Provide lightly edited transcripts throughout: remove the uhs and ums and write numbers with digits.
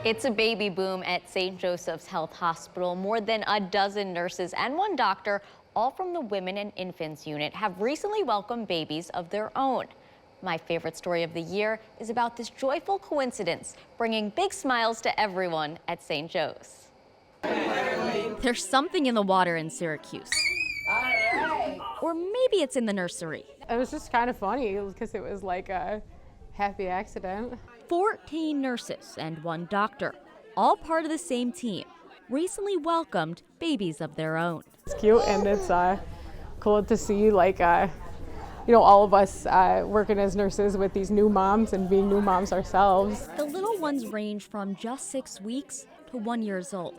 It's a baby boom at St. Joseph's Health Hospital. More than a dozen nurses and one doctor, all from the Women and Infants Unit, have recently welcomed babies of their own. My favorite story of the year is about this joyful coincidence, bringing big smiles to everyone at St. Joe's. There's something in the water in Syracuse. Or maybe it's in the nursery. It was just kind of funny because it was like a happy accident. 14 nurses and one doctor, all part of the same team, recently welcomed babies of their own. It's cute and it's cool to see all of us working as nurses with these new moms and being new moms ourselves. The little ones range from just 6 weeks to 1 year old.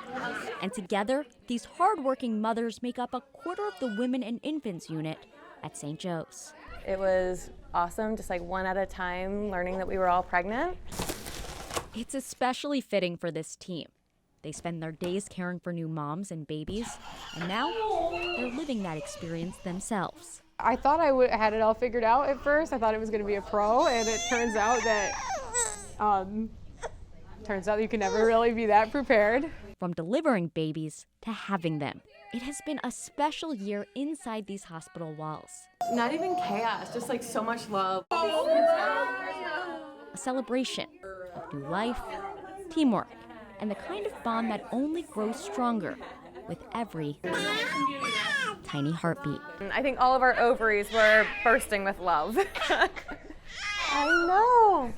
And together, these hardworking mothers make up a quarter of the Women and Infants Unit at St. Joe's. It was awesome, just like one at a time, learning that we were all pregnant. It's especially fitting for this team. They spend their days caring for new moms and babies, and now they're living that experience themselves. I thought I had it all figured out at first. I thought it was going to be a pro, and it turns out that you can never really be that prepared. From delivering babies to having them, it has been a special year inside these hospital walls. Not even chaos, just like so much love. A celebration of new life, teamwork, and the kind of bond that only grows stronger with every tiny heartbeat. I think all of our ovaries were bursting with love. I know.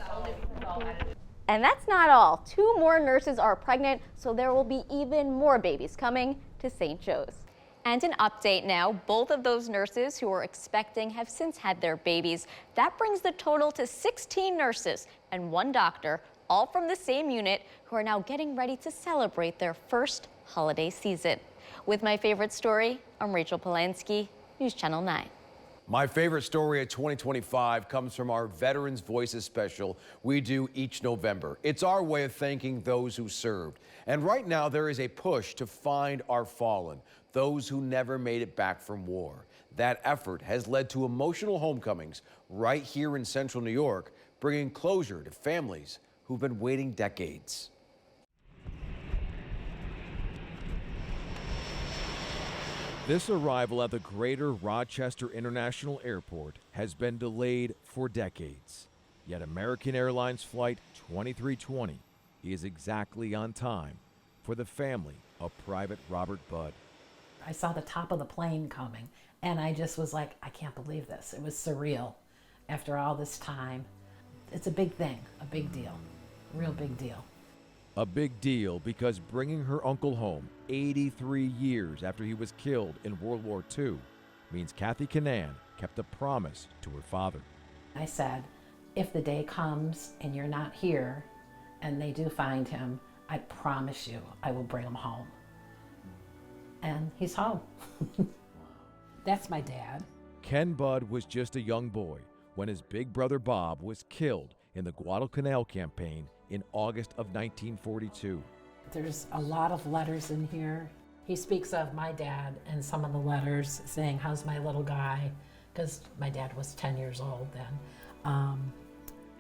And that's not all. 2 more nurses are pregnant, so there will be even more babies coming to St. Joe's. And an update now, both of those nurses who were expecting have since had their babies. That brings the total to 16 nurses and 1 doctor, all from the same unit, who are now getting ready to celebrate their first holiday season. With my favorite story, I'm Rachel Polanski, News Channel 9. My favorite story of 2025 comes from our Veterans Voices special we do each November. It's our way of thanking those who served. And right now there is a push to find our fallen, those who never made it back from war. That effort has led to emotional homecomings right here in central New York, bringing closure to families who've been waiting decades. This arrival at the Greater Rochester International Airport has been delayed for decades. Yet American Airlines Flight 2320 is exactly on time for the family of Private Robert Budd. I saw the top of the plane coming, and I just was like, I can't believe this. It was surreal after all this time. It's a big thing, a big deal, real big deal. A big deal because bringing her uncle home 83 years after he was killed in World War II means Kathy Canan kept a promise to her father. I said, if the day comes and you're not here and they do find him, I promise you I will bring him home. And he's home. That's my dad. Ken Budd was just a young boy when his big brother Bob was killed in the Guadalcanal campaign in August of 1942. There's a lot of letters in here. He speaks of my dad in some of the letters saying, how's my little guy? Because my dad was 10 years old then.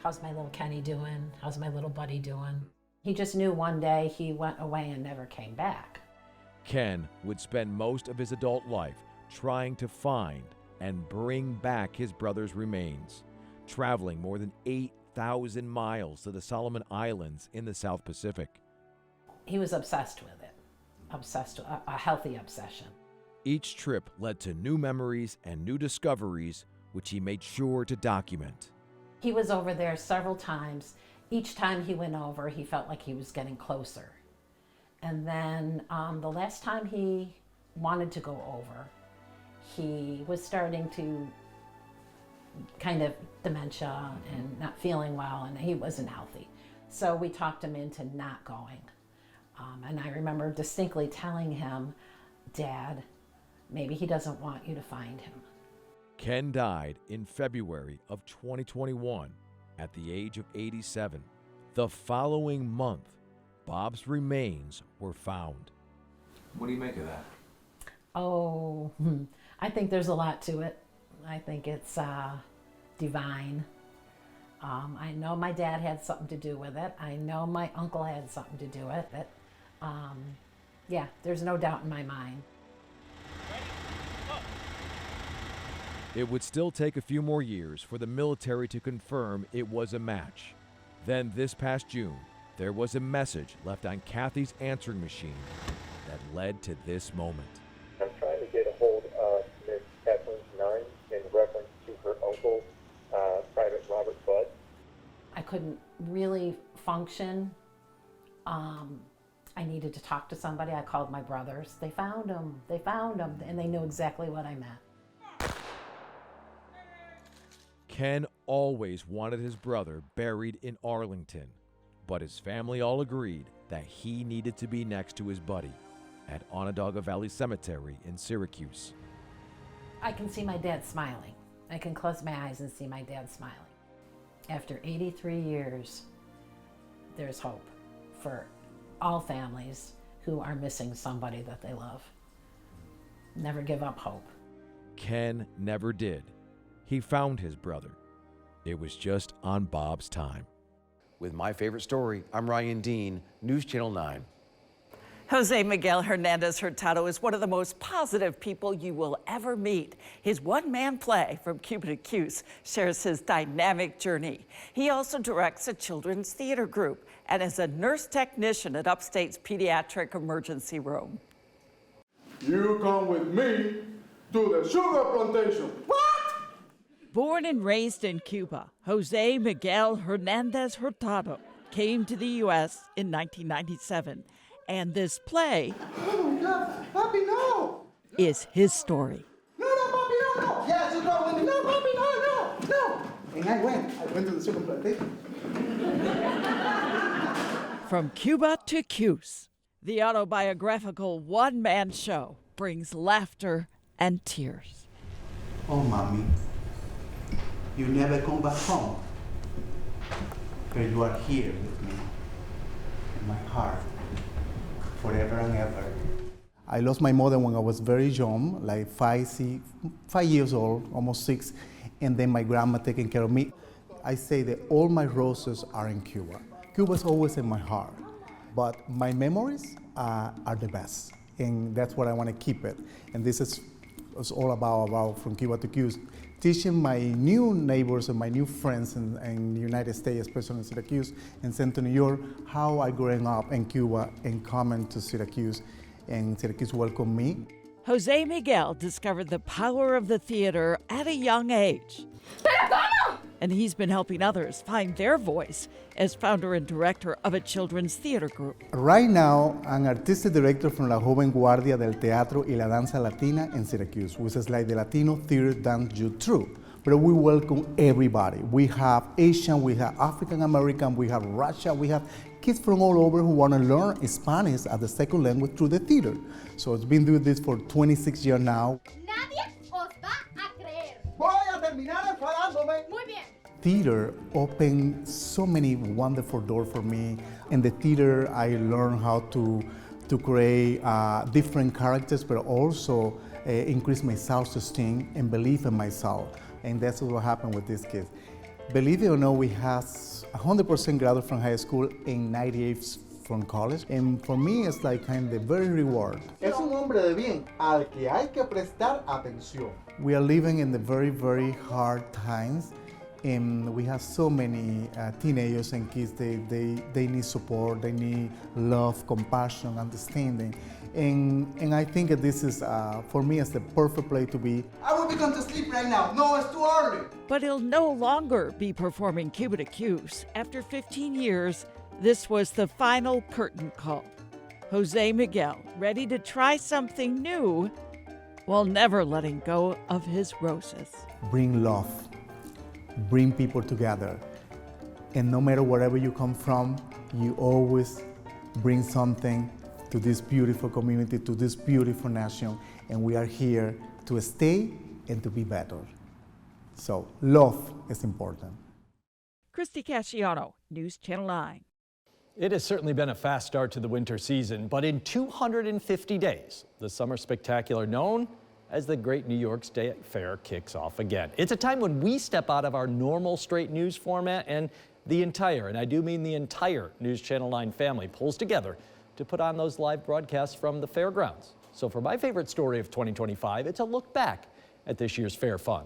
How's my little Kenny doing? How's my little buddy doing? He just knew one day he went away and never came back. Ken would spend most of his adult life trying to find and bring back his brother's remains, traveling more than 8,000 miles to the Solomon Islands in the South Pacific. He was obsessed with it, a healthy obsession. Each trip led to new memories and new discoveries, which he made sure to document. He was over there several times. Each time he went over, he felt like he was getting closer. And then the last time he wanted to go over, he was starting to kind of dementia and not feeling well, and he wasn't healthy. So we talked him into not going. And I remember distinctly telling him, Dad, maybe he doesn't want you to find him. Ken died in February of 2021 at the age of 87. The following month, Bob's remains were found. What do you make of that? Oh, I think there's a lot to it. I think it's divine. I know my dad had something to do with it. I know my uncle had something to do with it. Yeah, there's no doubt in my mind. It would still take a few more years for the military to confirm it was a match. Then this past June, there was a message left on Kathy's answering machine that led to this moment. I'm trying to get a hold of Ms. Kathleen's 9's in reference to her uncle, Private Robert Budd. I couldn't really function. I needed to talk to somebody. I called my brothers. They found him, and they knew exactly what I meant. Ken always wanted his brother buried in Arlington, but his family all agreed that he needed to be next to his buddy at Onondaga Valley Cemetery in Syracuse. I can see my dad smiling. I can close my eyes and see my dad smiling. After 83 years, there's hope for all families who are missing somebody that they love. Never give up hope. Ken never did. He found his brother. It was just on Bob's time. With my favorite story, I'm Ryan Dean, News Channel 9. Jose Miguel Hernandez Hurtado is one of the most positive people you will ever meet. His one-man play, From Cuba to Cuse, shares his dynamic journey. He also directs a children's theater group and is a nurse technician at Upstate's Pediatric Emergency Room. You come with me to the sugar plantation. What? Born and raised in Cuba, Jose Miguel Hernandez Hurtado came to the U.S. in 1997. And this play Papi, no! is his story. No, Papi, no! Yes, you go with me. No, Papi, no! And I went to the sugar plantation. From Cuba to Cuse, the autobiographical one-man show brings laughter and tears. Oh, Mommy, you never come back home. But you are here with me, in my heart, forever and ever. I lost my mother when I was very young, like 5 years old, almost 6, and then my grandma taking care of me. I say that all my roses are in Cuba. Cuba's always in my heart, but my memories are the best, and that's what I want to keep it. And this is all about From Cuba to Cuse, teaching my new neighbors and my new friends in the United States, especially in Syracuse and Central New York, how I grew up in Cuba and coming to Syracuse, and Syracuse welcomed me. Jose Miguel discovered the power of the theater at a young age. And he's been helping others find their voice as founder and director of a children's theater group. Right now, I'm artistic director from La Joven Guardia del Teatro y la Danza Latina in Syracuse, which is like the Latino theater dance youth troupe. But we welcome everybody. We have Asian, we have African American, we have Russian, we have kids from all over who want to learn Spanish as a second language through the theater. So it's been doing this for 26 years now. Nadie os va a creer. Voy a terminar enfadándome. Muy bien. Theater opened so many wonderful doors for me. In the theater, I learned how to create different characters, but also increase my self-esteem and belief in myself. And that's what happened with these kids. Believe it or not, we have 100% graduate from high school and 98 from college. And for me, it's like kind of very reward. Es un hombre de bien al que hay que prestar atención. We are living in the very, very hard times. And we have so many teenagers and kids, they need support, they need love, compassion, understanding. And I think that this is, for me, it's the perfect place to be. I will be going to sleep right now. No, it's too early. But he'll no longer be performing Cuba to Cuse. After 15 years, this was the final curtain call. Jose Miguel, ready to try something new, while never letting go of his roses. Bring love. Bring people together. And no matter wherever you come from, you always bring something to this beautiful community, to this beautiful nation, and we are here to stay and to be better. So love is important. Christy Casciano, News Channel 9. It has certainly been a fast start to the winter season, but in 250 days, the summer spectacular known as the Great New York State Fair kicks off again. It's a time when we step out of our normal straight news format and the entire, and I do mean the entire News Channel 9 family pulls together to put on those live broadcasts from the fairgrounds. So for my favorite story of 2025, it's a look back at this year's fair fun.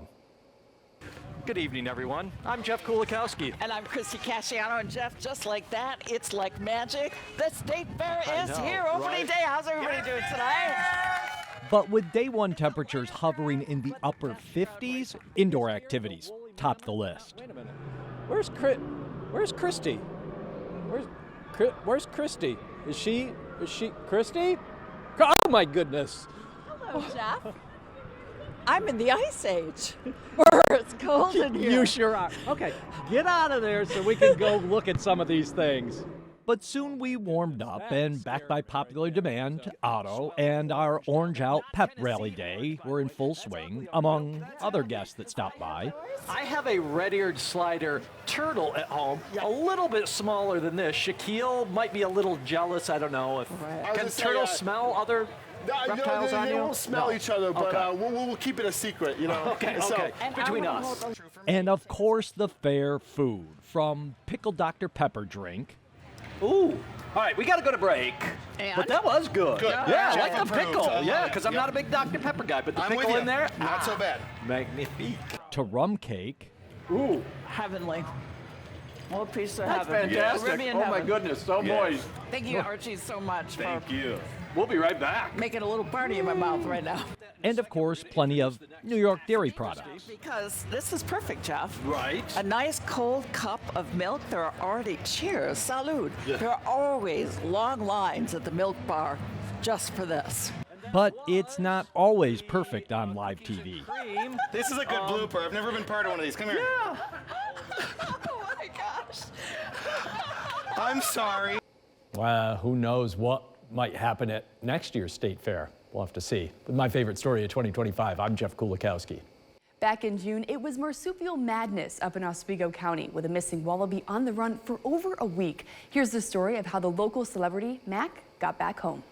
Good evening, everyone. I'm Jeff Kulikowski. And I'm Christy Casciano, and Jeff, just like that, it's like magic. The State Fair is here, opening day. How's everybody doing tonight? But with day one temperatures hovering in the upper 50s, indoor activities top the list. Wait a minute. Where's Christy? Where's Christy? Is she Christy? Oh my goodness. Hello, Jeff. I'm in the Ice Age, where it's cold in here. You sure are. Okay, get out of there so we can go look at some of these things. But soon we warmed up, and backed by popular demand, Otto and our Orange Out Pep Rally Day were in full swing, among other guests that stopped by. I have a red-eared slider turtle at home, a little bit smaller than this. Shaquille might be a little jealous. I don't know if can turtles smell other reptiles on you? They won't smell each other, but we'll keep it a secret, you know. Okay. Between us. And of course, the fair food, from pickled Dr. Pepper drink. Ooh. All right, we got to go to break. But that was good. Yeah, I like the pickle. Yeah, because I'm not a big Dr. Pepper guy, but the pickle in there, not so bad. Magnifique. To rum cake. Ooh. Heavenly. What a piece of That's heaven. fantastic. Yes. Oh, my goodness, so moist. Thank you, Archie, so much for you. We'll be right back. making a little party in my mouth right now. And of course, plenty of New York dairy products. Because this is perfect, Jeff. Right. A nice cold cup of milk. There are already, cheers, salud. There are always long lines at the milk bar just for this. But it's not always perfect on live TV. This is a good blooper. I've never been part of one of these. Come here. Oh my gosh. I'm sorry. Who knows what might happen at next year's State Fair. We'll have to see. With my favorite story of 2025, I'm Jeff Kulikowski. Back in June, it was marsupial madness up in Oswego County with a missing wallaby on the run for over a week. Here's the story of how the local celebrity, Mac, got back home.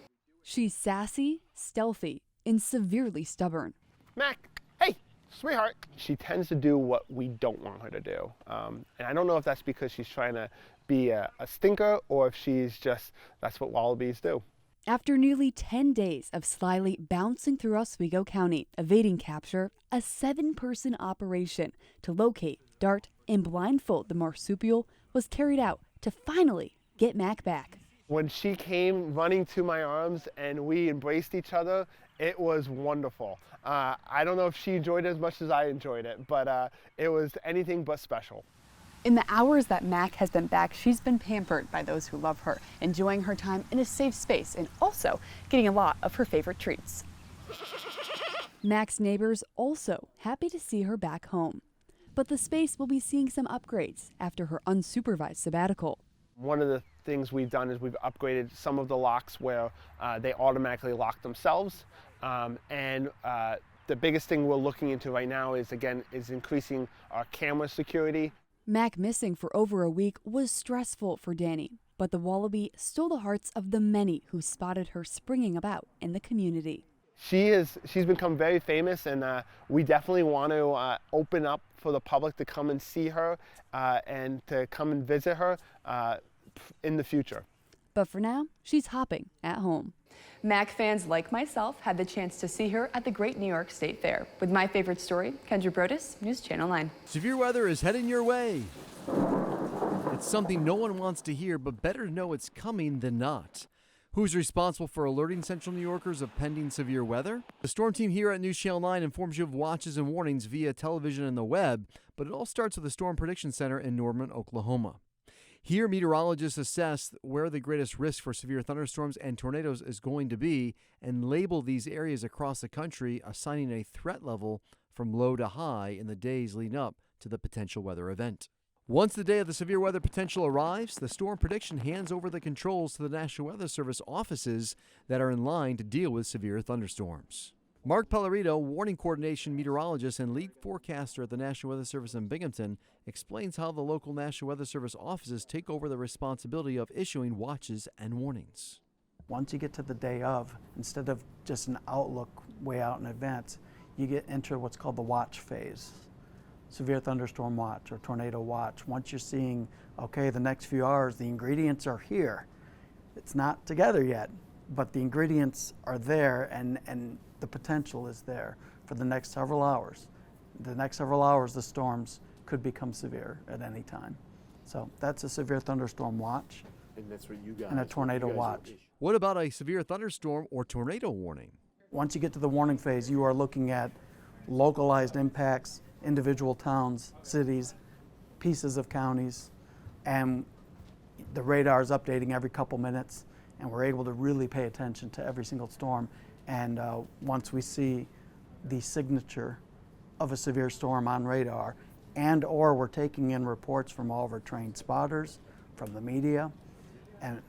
She's sassy, stealthy, and severely stubborn. Mac, hey, sweetheart. She tends to do what we don't want her to do. And I don't know if that's because she's trying to be a stinker or if that's what wallabies do. After nearly 10 days of slyly bouncing through Oswego County, evading capture, a 7-person operation to locate, dart, and blindfold the marsupial was carried out to finally get Mac back. When she came running to my arms and we embraced each other, it was wonderful. I don't know if she enjoyed it as much as I enjoyed it, but it was anything but special. In the hours that Mac has been back, she's been pampered by those who love her, enjoying her time in a safe space and also getting a lot of her favorite treats. Mac's neighbors also happy to see her back home. But the space will be seeing some upgrades after her unsupervised sabbatical. One of the things we've done is we've upgraded some of the locks where they automatically lock themselves. The biggest thing we're looking into right now is increasing our camera security. Mac missing for over a week was stressful for Danny, but the wallaby stole the hearts of the many who spotted her springing about in the community. She's become very famous, and we definitely want to open up for the public to come and see her and to come and visit her in the future. But for now, she's hopping at home. Mac fans like myself had the chance to see her at the Great New York State Fair. With my favorite story, Kendra Brodus, News Channel 9. Severe weather is heading your way. It's something no one wants to hear, but better to know it's coming than not. Who's responsible for alerting Central New Yorkers of pending severe weather? The storm team here at News Channel 9 informs you of watches and warnings via television and the web, but it all starts with the Storm Prediction Center in Norman, Oklahoma. Here, meteorologists assess where the greatest risk for severe thunderstorms and tornadoes is going to be and label these areas across the country, assigning a threat level from low to high in the days leading up to the potential weather event. Once the day of the severe weather potential arrives, the Storm Prediction hands over the controls to the National Weather Service offices that are in line to deal with severe thunderstorms. Mark Pellerito, warning coordination meteorologist and lead forecaster at the National Weather Service in Binghamton, explains how the local National Weather Service offices take over the responsibility of issuing watches and warnings. Once you get to the day of, instead of just an outlook way out in advance, you get into what's called the watch phase. Severe thunderstorm watch or tornado watch. Once you're seeing, okay, the next few hours, the ingredients are here. It's not together yet, but the ingredients are there and the potential is there for the next several hours. The next several hours, the storms could become severe at any time. So that's a severe thunderstorm watch. And that's what you guys. And a tornado watch. What about a severe thunderstorm or tornado warning? Once you get to the warning phase, you are looking at localized impacts, individual towns, cities, pieces of counties, and the radar is updating every couple minutes, and we're able to really pay attention to every single storm. And once we see the signature of a severe storm on radar, and or we're taking in reports from all of our trained spotters, from the media,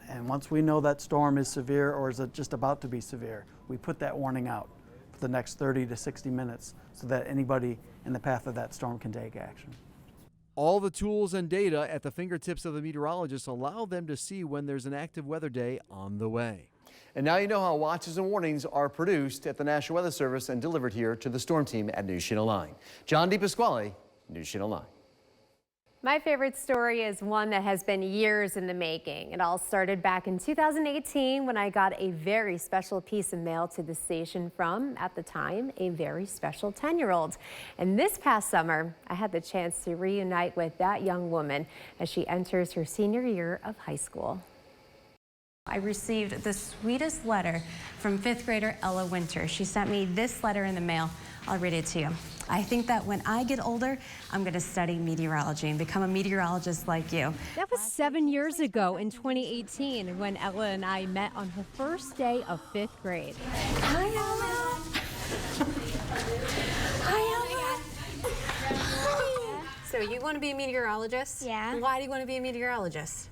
and once we know that storm is severe or is it just about to be severe, we put that warning out for the next 30 to 60 minutes so that anybody in the path of that storm can take action. All the tools and data at the fingertips of the meteorologists allow them to see when there's an active weather day on the way. And now you know how watches and warnings are produced at the National Weather Service and delivered here to the storm team at News Channel 9. John DePasquale, News Channel 9. My favorite story is one that has been years in the making. It all started back in 2018 when I got a very special piece of mail to the station from, at the time, a very special 10-year-old. And this past summer, I had the chance to reunite with that young woman as she enters her senior year of high school. I received the sweetest letter from 5th grader Ella Winter. She sent me this letter in the mail. I'll read it to you. I think that when I get older, I'm going to study meteorology and become a meteorologist like you. That was 7 years ago in 2018 when Ella and I met on her first day of 5th grade. Hi, Ella. Hi, Ella. So you want to be a meteorologist? Yeah. Why do you want to be a meteorologist?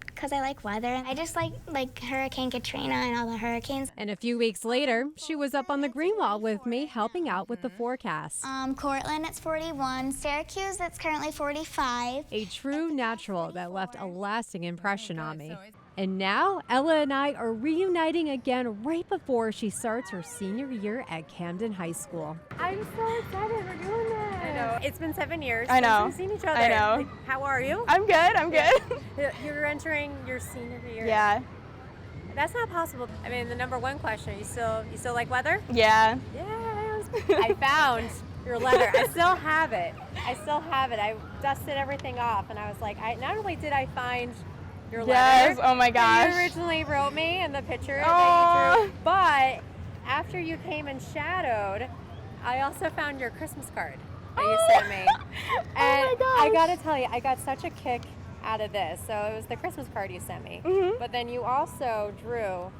Because I like weather. I just like Hurricane Katrina and all the hurricanes. And a few weeks later, she was up on the green wall with me helping out with the forecast. Cortland, it's 41. Syracuse, it's currently 45. A true natural that left a lasting impression on me. And now, Ella and I are reuniting again right before she starts her senior year at Camden High School. I'm so excited we're doing this. I know. It's been 7 years I know. since we've seen each other. I know. Like, how are you? I'm good. I'm good. You're entering your senior year. Yeah. That's not possible. I mean, the number one question, you still like weather? Yeah. Yeah. I found your letter. I still have it. I dusted everything off and I was like, not only did I find your Yes, letter oh my gosh. that you originally wrote me and the picture Aww. that you drew, but after you came and shadowed, I also found your Christmas card that you sent me. And Oh my gosh. I gotta tell you, I got such a kick out of this. So it was the Christmas card you sent me, but then you also drew.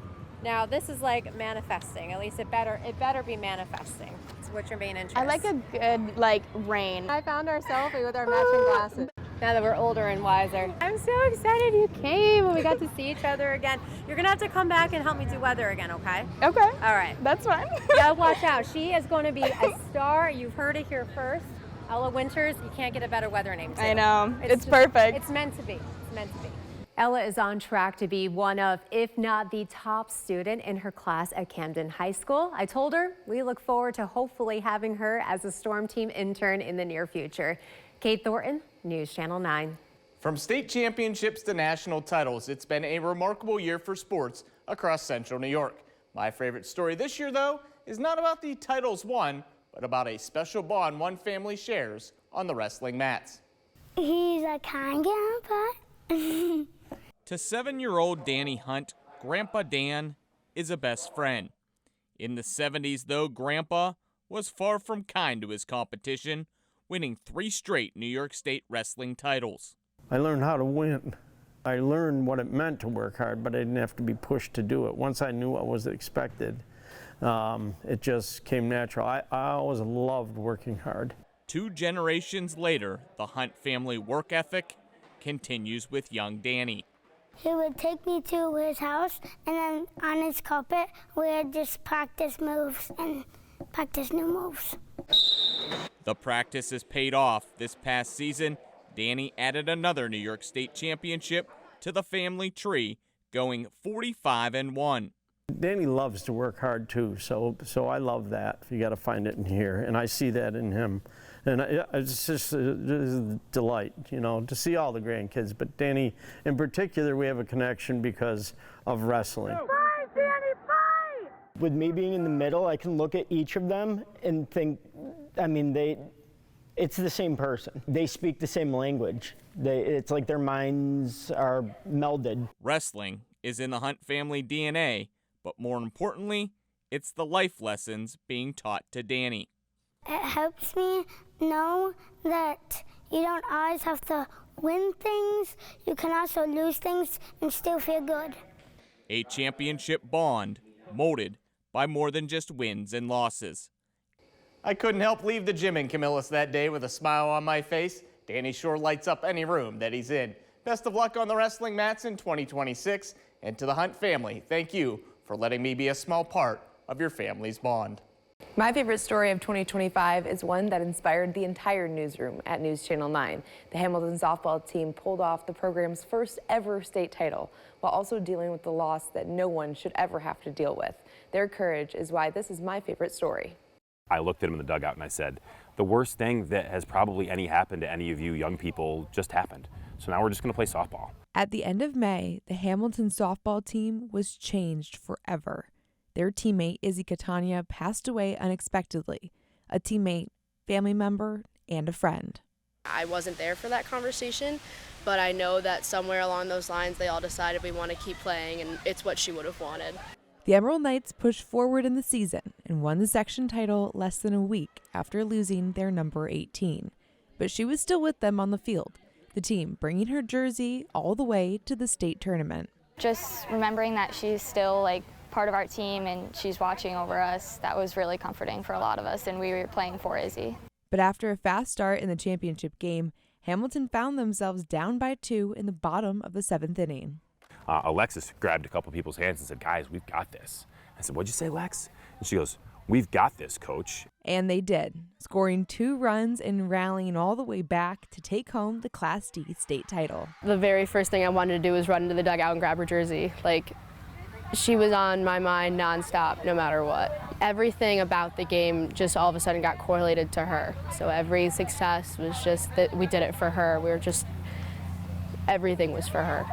Now this is like manifesting. At least it better be manifesting. So what's your main interest? I like a good rain. I found our selfie with our matching glasses. Now that we're older and wiser. I'm so excited you came and we got to see each other again. You're gonna have to come back and help me do weather again, okay? Okay. All right. That's fine. Yeah, watch out. She is going to be a star. You've heard it here first. Ella Winters, you can't get a better weather name too. I know. It's perfect. It's meant to be. It's meant to be. Ella is on track to be one of, if not the top student in her class at Camden High School. I told her we look forward to hopefully having her as a storm team intern in the near future. Kate Thornton, News Channel 9. From state championships to national titles, it's been a remarkable year for sports across Central New York. My favorite story this year, though, is not about the titles won, but about a special bond one family shares on the wrestling mats. He's a kind grandpa. To 7-year-old Danny Hunt, Grandpa Dan is a best friend. In the 70s, though, Grandpa was far from kind to his competition, winning 3 straight New York State wrestling titles. I learned how to win. I learned what it meant to work hard, but I didn't have to be pushed to do it. Once I knew what was expected, it just came natural. I always loved working hard. 2 generations later, the Hunt family work ethic continues with young Danny. He would take me to his house, and then on his carpet, we would just practice moves and practice new moves. The practice has paid off. This past season, Danny added another New York State championship to the family tree, going 45-1. Danny loves to work hard too, so I love that. You got to find it in here, and I see that in him. And it's just a delight, you know, to see all the grandkids. But Danny, in particular, we have a connection because of wrestling. Fight, Danny, fight! With me being in the middle, I can look at each of them and think, I mean, it's the same person. They speak the same language. It's like their minds are melded. Wrestling is in the Hunt family DNA, but more importantly, it's the life lessons being taught to Danny. It helps me know that you don't always have to win things. You can also lose things and still feel good. A championship bond molded by more than just wins and losses. I couldn't help leave the gym in Camillus that day with a smile on my face. Danny sure lights up any room that he's in. Best of luck on the wrestling mats in 2026. And to the Hunt family, thank you for letting me be a small part of your family's bond. My favorite story of 2025 is one that inspired the entire newsroom at News Channel 9. The Hamilton softball team pulled off the program's first ever state title while also dealing with the loss that no one should ever have to deal with. Their courage is why this is my favorite story. I looked at him in the dugout and I said, the worst thing that has probably happened to any of you young people just happened. So now we're just going to play softball. At the end of May, the Hamilton softball team was changed forever. Their teammate, Izzy Catania, passed away unexpectedly. A teammate, family member, and a friend. I wasn't there for that conversation, but I know that somewhere along those lines they all decided we want to keep playing, and it's what she would have wanted. The Emerald Knights pushed forward in the season and won the section title less than a week after losing their number 18. But she was still with them on the field, the team bringing her jersey all the way to the state tournament. Just remembering that she's still part of our team and she's watching over us, that was really comforting for a lot of us, and we were playing for Izzy. But after a fast start in the championship game, Hamilton found themselves down by 2 in the bottom of the 7th inning. Alexis grabbed a couple people's hands and said, guys, we've got this. I said, what'd you say, Lex? And she goes, we've got this, coach. And they did, scoring 2 runs and rallying all the way back to take home the Class D state title. The very first thing I wanted to do was run into the dugout and grab her jersey. She was on my mind nonstop, no matter what. Everything about the game just all of a sudden got correlated to her. So every success was just that we did it for her. Everything was for her.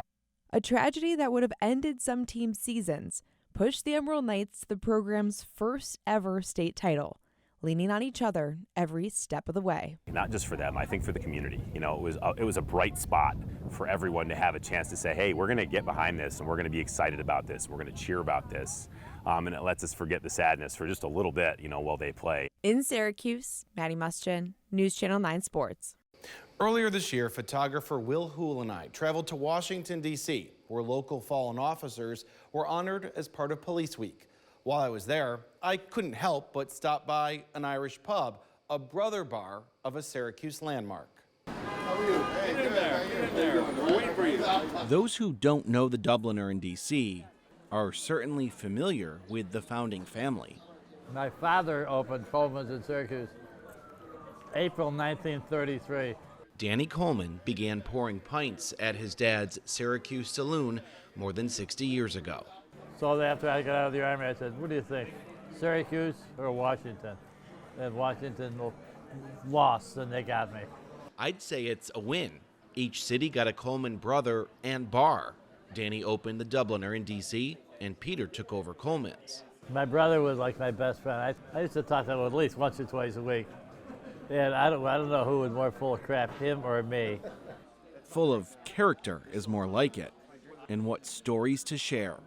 A tragedy that would have ended some teams' seasons pushed the Emerald Knights to the program's first ever state title, leaning on each other every step of the way. Not just for them, I think for the community. You know, it was a bright spot for everyone to have a chance to say, hey, we're going to get behind this and we're going to be excited about this. We're going to cheer about this. And it lets us forget the sadness for just a little bit, while they play. In Syracuse, Maddie Muschin, News Channel 9 Sports. Earlier this year, photographer Will Hool and I traveled to Washington, D.C., where local fallen officers were honored as part of Police Week. While I was there, I couldn't help but stop by an Irish pub, a brother bar of a Syracuse landmark. How are you? Hey, get in there. We're waiting for you. Those who don't know the Dubliner in D.C. are certainly familiar with the founding family. My father opened Coleman's in Syracuse, April 1933. Danny Coleman began pouring pints at his dad's Syracuse saloon more than 60 years ago. So after I got out of the Army, I said, what do you think, Syracuse or Washington? And Washington lost, and they got me. I'd say it's a win. Each city got a Coleman brother and bar. Danny opened the Dubliner in D.C., and Peter took over Coleman's. My brother was like my best friend. I used to talk to him at least once or twice a week. And I don't know who was more full of crap, him or me. Full of character is more like it, and what stories to share.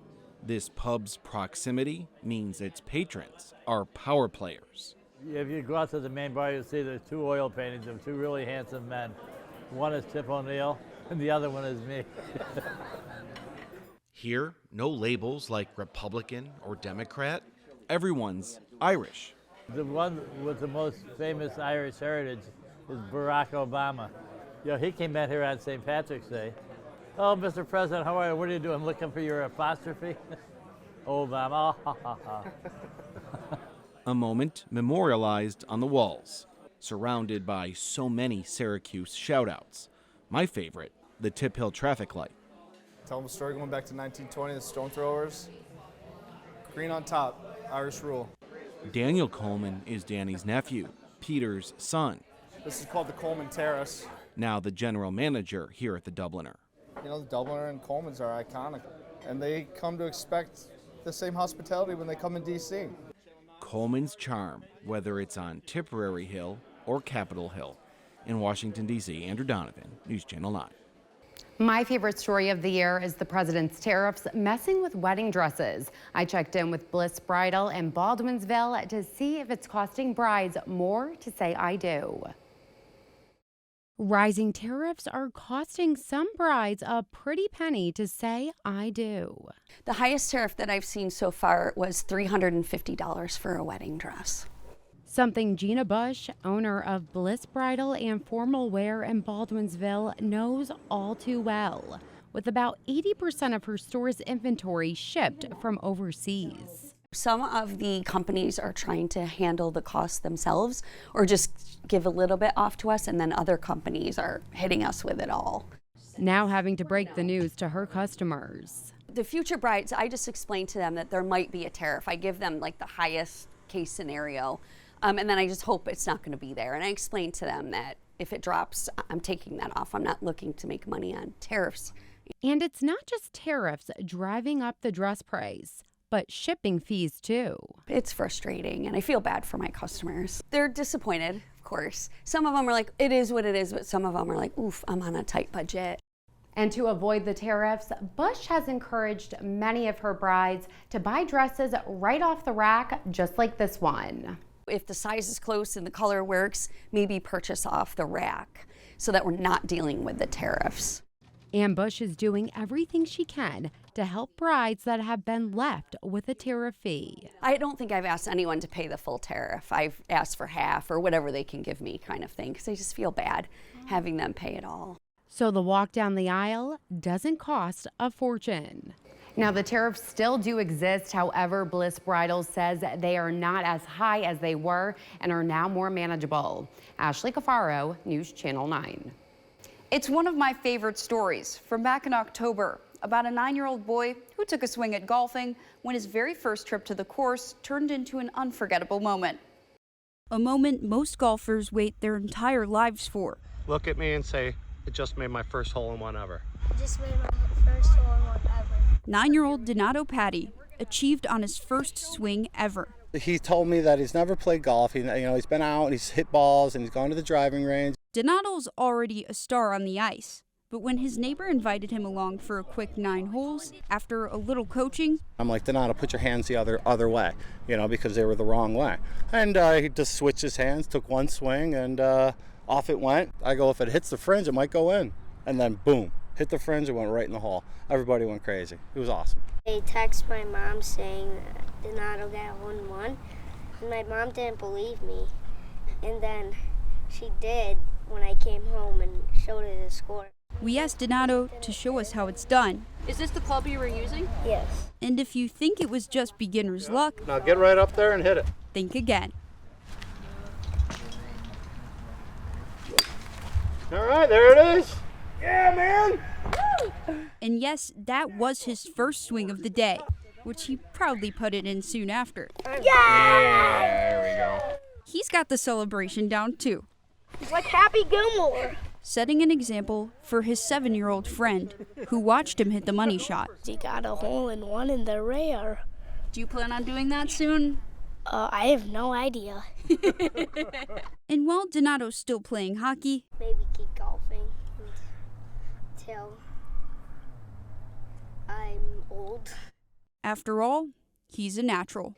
This pub's proximity means its patrons are power players. If you go out to the main bar, you'll see there's 2 oil paintings of 2 really handsome men. One is Tip O'Neill, and the other one is me. Here, no labels like Republican or Democrat. Everyone's Irish. The one with the most famous Irish heritage is Barack Obama. He came out here on St. Patrick's Day. Oh, Mr. President, how are you? What are you doing? Looking for your apostrophe? Obama. Oh, ha, ha, ha. A moment memorialized on the walls, surrounded by so many Syracuse shout-outs. My favorite, the Tip Hill traffic light. Tell them a story going back to 1920, the stone throwers. Green on top, Irish rule. Daniel Coleman is Danny's nephew, Peter's son. This is called the Coleman Terrace. Now the general manager here at the Dubliner. You know, the Dubliner and Colemans are iconic, and they come to expect the same hospitality when they come in D.C. Coleman's charm, whether it's on Tipperary Hill or Capitol Hill. In Washington, D.C., Andrew Donovan, News Channel 9. My favorite story of the year is the president's tariffs messing with wedding dresses. I checked in with Bliss Bridal in Baldwinsville to see if it's costing brides more to say I do. Rising tariffs are costing some brides a pretty penny to say I do. The highest tariff that I've seen so far was $350 for a wedding dress. Something Gina Bush, owner of Bliss Bridal and Formal Wear in Baldwinsville, knows all too well, with about 80% of her store's inventory shipped from overseas. Some of the companies are trying to handle the cost themselves or just give a little bit off to us, and then other companies are hitting us with it all. Now having to break the news to her customers. The future brides, I just explain to them that there might be a tariff. I give them like the highest case scenario, and then I just hope it's not going to be there. And I explain to them that if it drops, I'm taking that off. I'm not looking to make money on tariffs. And it's not just tariffs driving up the dress price, but shipping fees too. It's frustrating, and I feel bad for my customers. They're disappointed, of course. Some of them are like, it is what it is, but some of them are like, oof, I'm on a tight budget. And to avoid the tariffs, Bush has encouraged many of her brides to buy dresses right off the rack, just like this one. If the size is close and the color works, maybe purchase off the rack so that we're not dealing with the tariffs. And Bush is doing everything she can to help brides that have been left with a tariff fee. I don't think I've asked anyone to pay the full tariff. I've asked for half or whatever they can give me kind of thing, because I just feel bad having them pay it all. So the walk down the aisle doesn't cost a fortune. Now, the tariffs still do exist. However, Bliss Bridal says they are not as high as they were and are now more manageable. Ashley Cafaro, News Channel 9. It's one of my favorite stories from back in October about a 9-year-old boy who took a swing at golfing when his very first trip to the course turned into an unforgettable moment. A moment most golfers wait their entire lives for. Look at me and say, I just made my first hole-in-one ever. I just made my first hole-in-one ever. 9-year-old Donato Patty achieved on his first swing ever. He told me that he's never played golf. He's been out and he's hit balls and he's gone to the driving range. Donato's already a star on the ice, but when his neighbor invited him along for a quick 9 holes, after a little coaching, I'm like, Donato, put your hands the other way, because they were the wrong way. And he just switched his hands, took one swing, and off it went. I go, if it hits the fringe, it might go in. And then boom, hit the fringe, it went right in the hole. Everybody went crazy. It was awesome. I texted my mom saying Donato got 1-1, and my mom didn't believe me. And then she did when I came home and showed her the score. we asked Donato to show us how it's done. Is this the club you were using? Yes. And if you think it was just beginner's luck, Now get right up there and hit it. think again. All right, there it is. Yeah, man. And yes, that was his first swing of the day, which he proudly putted in soon after. Yeah! There we go. He's got the celebration down too, It's like Happy Gilmore. setting an example for his 7-year-old friend who watched him hit the money shot. He got a hole-in-one in the rare. Do you plan on doing that soon? I have no idea. And while Donato's still playing hockey, Maybe keep golfing until I'm old. after all, he's a natural.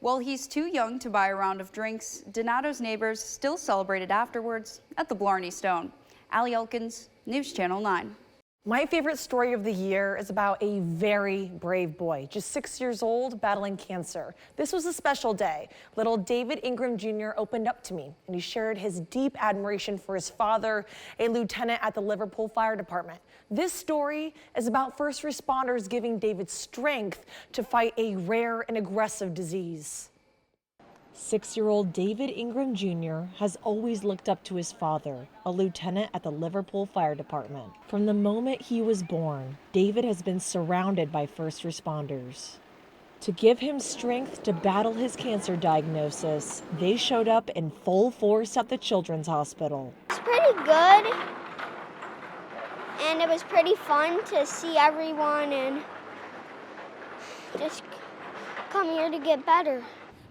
While he's too young to buy a round of drinks, Donato's neighbors still celebrated afterwards at the Blarney Stone. Allie Elkins, News Channel 9. My favorite story of the year is about a very brave boy, just 6 years old, battling cancer. This was a special day. Little David Ingram Jr. opened up to me, and he shared his deep admiration for his father, a lieutenant at the Liverpool Fire Department. This story is about first responders giving David strength to fight a rare and aggressive disease. 6-year-old David Ingram Jr. has always looked up to his father, a lieutenant at the Liverpool Fire Department. From the moment he was born, David has been surrounded by first responders. To give him strength to battle his cancer diagnosis, they showed up in full force at the Children's Hospital. It's pretty good, and it was pretty fun to see everyone and just come here to get better.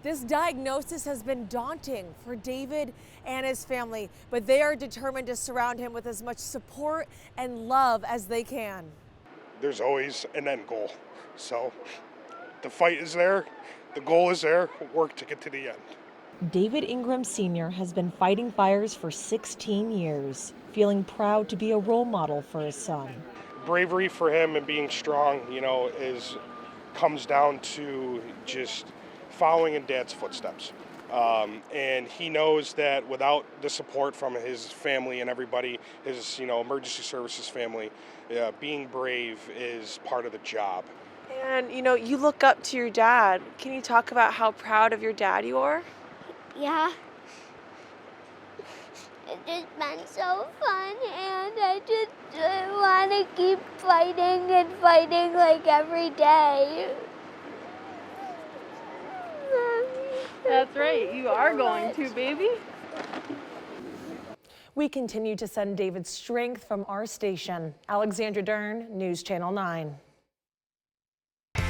This diagnosis has been daunting for David and his family, but they are determined to surround him with as much support and love as they can. There's always an end goal. So the fight is there, the goal is there, work to get to the end. David Ingram Sr. has been fighting fires for 16 years, feeling proud to be a role model for his son. Bravery for him and being strong, comes down to just following in Dad's footsteps. And he knows that without the support from his family and everybody, his emergency services family, being brave is part of the job. And you look up to your dad. Can you talk about how proud of your dad you are? Yeah. It's just been so fun, and I just want to keep fighting and fighting like every day. That's right, you are going to, baby. We continue to send David strength from our station. Alexandra Dern, News Channel 9.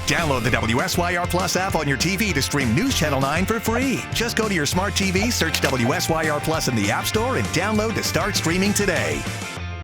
Download the WSYR Plus app on your TV to stream News Channel 9 for free. Just go to your smart TV, search WSYR Plus in the App Store, and download to start streaming today.